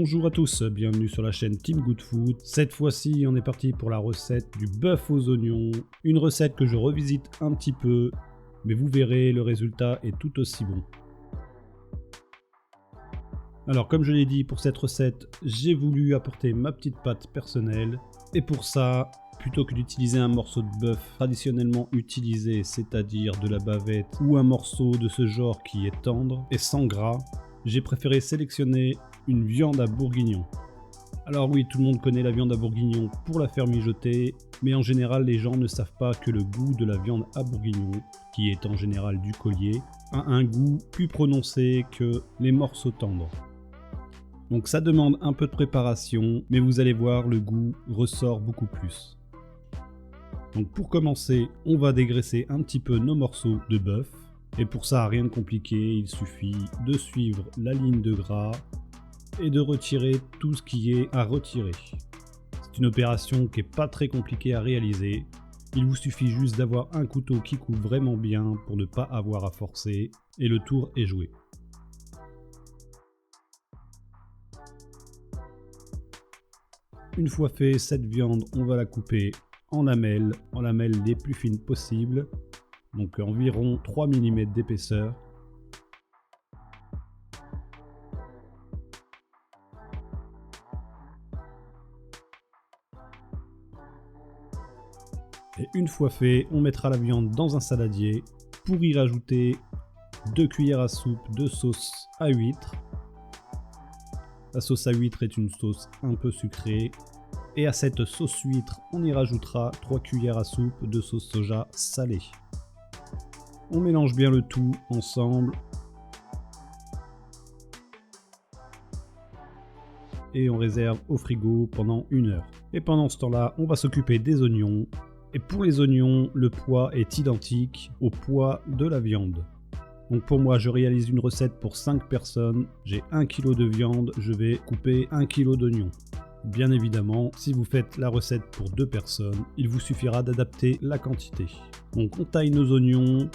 Bonjour à tous, bienvenue sur la chaîne Team Good Food. Cette fois-ci, on est parti pour la recette du bœuf aux oignons. Une recette que je revisite un petit peu, mais vous verrez, le résultat est tout aussi bon. Alors comme je l'ai dit, pour cette recette, j'ai voulu apporter ma petite patte personnelle. Et pour ça, plutôt que d'utiliser un morceau de bœuf traditionnellement utilisé, c'est-à-dire de la bavette ou un morceau de ce genre qui est tendre et sans gras, j'ai préféré sélectionner une viande à bourguignon. Alors oui, tout le monde connaît la viande à bourguignon pour la faire mijoter, mais en général les gens ne savent pas que le goût de la viande à bourguignon, qui est en général du collier, a un goût plus prononcé que les morceaux tendres. Donc ça demande un peu de préparation, mais vous allez voir, le goût ressort beaucoup plus. Donc pour commencer, on va dégraisser un petit peu nos morceaux de bœuf. Et pour ça, rien de compliqué, il suffit de suivre la ligne de gras et de retirer tout ce qui est à retirer. C'est une opération qui n'est pas très compliquée à réaliser. Il vous suffit juste d'avoir un couteau qui coupe vraiment bien pour ne pas avoir à forcer et le tour est joué. Une fois fait, cette viande, on va la couper en lamelles les plus fines possibles. Donc environ 3 mm d'épaisseur. Et une fois fait, on mettra la viande dans un saladier pour y rajouter 2 cuillères à soupe de sauce à huître. La sauce à huître est une sauce un peu sucrée. Et à cette sauce huître, on y rajoutera 3 cuillères à soupe de sauce soja salée. On mélange bien le tout ensemble et on réserve au frigo pendant 1 heure. Et pendant ce temps-là, on va s'occuper des oignons. Et pour les oignons, le poids est identique au poids de la viande. Donc pour moi, je réalise une recette pour 5 personnes. J'ai 1 kg de viande, je vais couper 1 kg d'oignons. Bien évidemment, si vous faites la recette pour 2 personnes, il vous suffira d'adapter la quantité. Donc on taille nos oignons.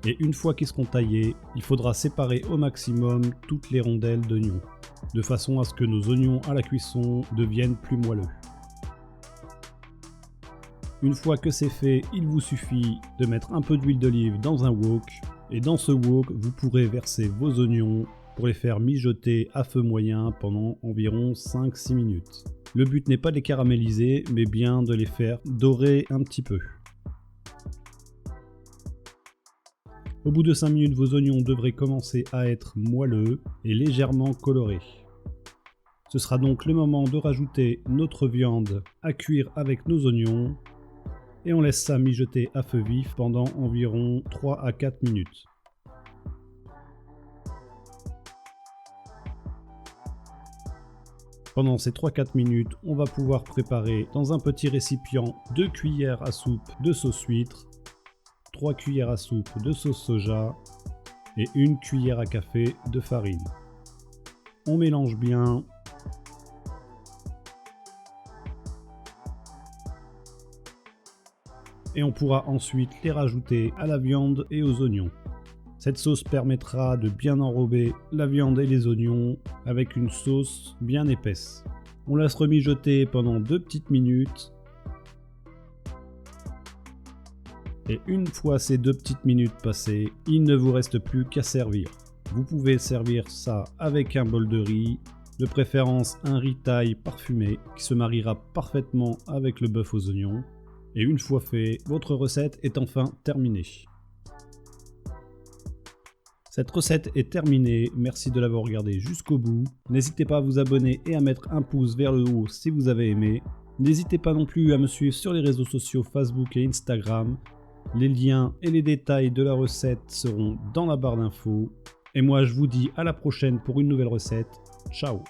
Et une fois qu'ils seront taillés, il faudra séparer au maximum toutes les rondelles d'oignons, de façon à ce que nos oignons à la cuisson deviennent plus moelleux. Une fois que c'est fait, il vous suffit de mettre un peu d'huile d'olive dans un wok, et dans ce wok, vous pourrez verser vos oignons pour les faire mijoter à feu moyen pendant environ 5-6 minutes. Le but n'est pas de les caraméliser, mais bien de les faire dorer un petit peu. Au bout de 5 minutes, vos oignons devraient commencer à être moelleux et légèrement colorés. Ce sera donc le moment de rajouter notre viande à cuire avec nos oignons et on laisse ça mijoter à feu vif pendant environ 3 à 4 minutes. Pendant ces 3-4 minutes, on va pouvoir préparer dans un petit récipient 2 cuillères à soupe de sauce huître, 3 cuillères à soupe de sauce soja et 1 cuillère à café de farine. On mélange bien. Et on pourra ensuite les rajouter à la viande et aux oignons. Cette sauce permettra de bien enrober la viande et les oignons avec une sauce bien épaisse. On laisse remijoter pendant 2 petites minutes. Et une fois ces 2 petites minutes passées, il ne vous reste plus qu'à servir. Vous pouvez servir ça avec un bol de riz, de préférence un riz thaï parfumé qui se mariera parfaitement avec le bœuf aux oignons. Et une fois fait, votre recette est enfin terminée. Cette recette est terminée, merci de l'avoir regardée jusqu'au bout. N'hésitez pas à vous abonner et à mettre un pouce vers le haut si vous avez aimé. N'hésitez pas non plus à me suivre sur les réseaux sociaux Facebook et Instagram. Les liens et les détails de la recette seront dans la barre d'infos. Et moi je vous dis à la prochaine pour une nouvelle recette. Ciao!